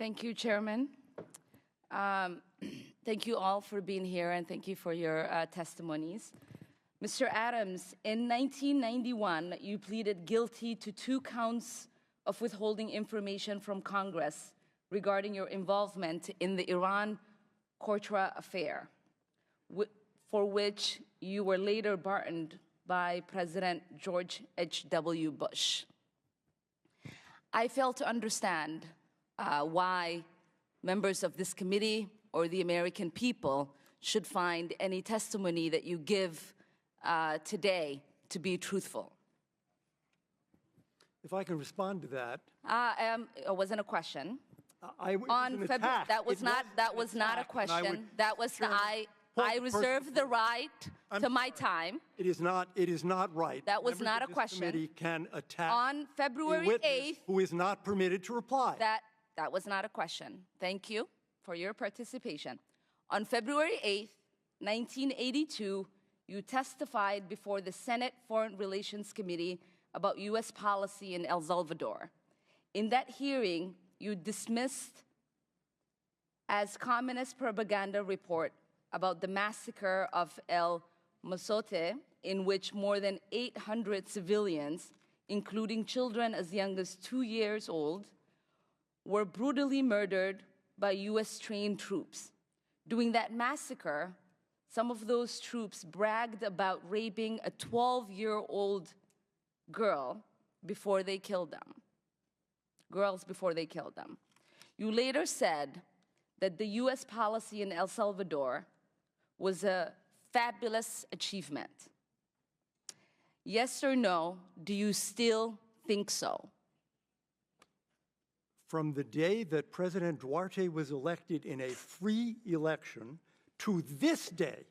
Thank you, Chairman. Thank you all for being here, and thank you for your testimonies. Mr. Adams, in 1991, you pleaded guilty to 2 counts of withholding information from Congress regarding your involvement in the Iran-Contra affair, for which you were later pardoned by President George H.W. Bush. I fail to understand why members of this committee or the American people should find any testimony that you give today to be truthful. If I can respond to that. It wasn't a question. That was not a question. I reserve the right to my time. It is not right. That was not a question. This committee can attack on February a witness 8th, who is not permitted to reply. That was not a question. Thank you for your participation. On February 8th, 1982, you testified before the Senate Foreign Relations Committee about U.S. policy in El Salvador. In that hearing, you dismissed as communist propaganda report about the massacre of El Mozote, in which more than 800 civilians, including children as young as 2 years old, were brutally murdered by U.S.-trained troops. During that massacre, some of those troops bragged about raping a 12-year-old girl before they killed them. Girls before they killed them. You later said that the U.S. policy in El Salvador was a fabulous achievement. Yes or no, do you still think so? From the day that President Duarte was elected in a free election to this day,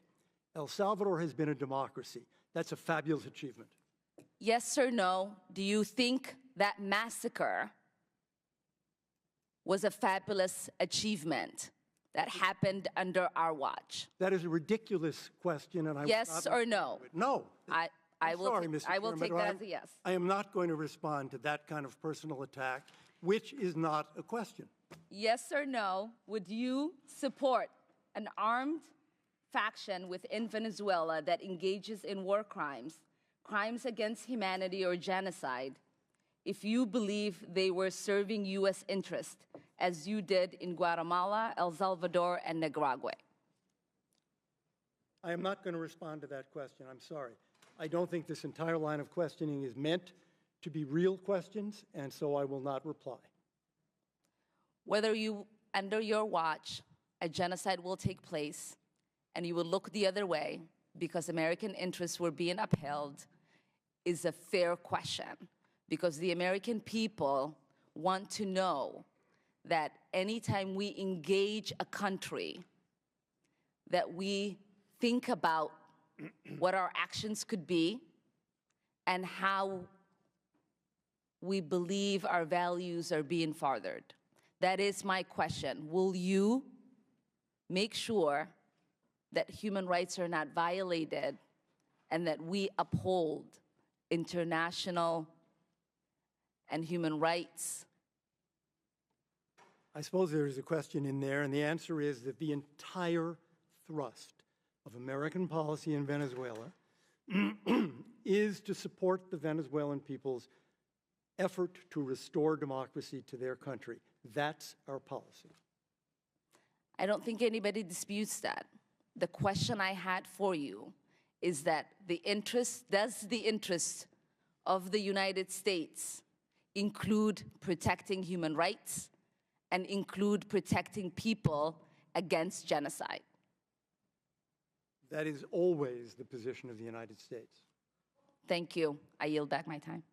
El Salvador has been a democracy. That's a fabulous achievement. Yes or no, do you think that massacre was a fabulous achievement that happened under our watch? That is a ridiculous question, and I yes or no? No. I will take that as a yes. I am not going to respond to that kind of personal attack, which is not a question. Yes or no, would you support an armed faction within Venezuela that engages in war crimes, crimes against humanity or genocide, if you believe they were serving U.S. interest, as you did in Guatemala, El Salvador, and Nicaragua? I am not going to respond to that question. I'm sorry. I don't think this entire line of questioning is meant to be real questions, and so I will not reply. Whether under your watch, a genocide will take place, and you will look the other way because American interests were being upheld, is a fair question, because the American people want to know that anytime we engage a country, that we think about what our actions could be and how we believe our values are being furthered. That is my question. Will you make sure that human rights are not violated and that we uphold international and human rights? I suppose there is a question in there, and the answer is that the entire thrust of American policy in Venezuela is to support the Venezuelan people's effort to restore democracy to their country. That's our policy. I don't think anybody disputes that. The question I had for you is that does the interest of the United States include protecting human rights and include protecting people against genocide? That is always the position of the United States. Thank you. I yield back my time.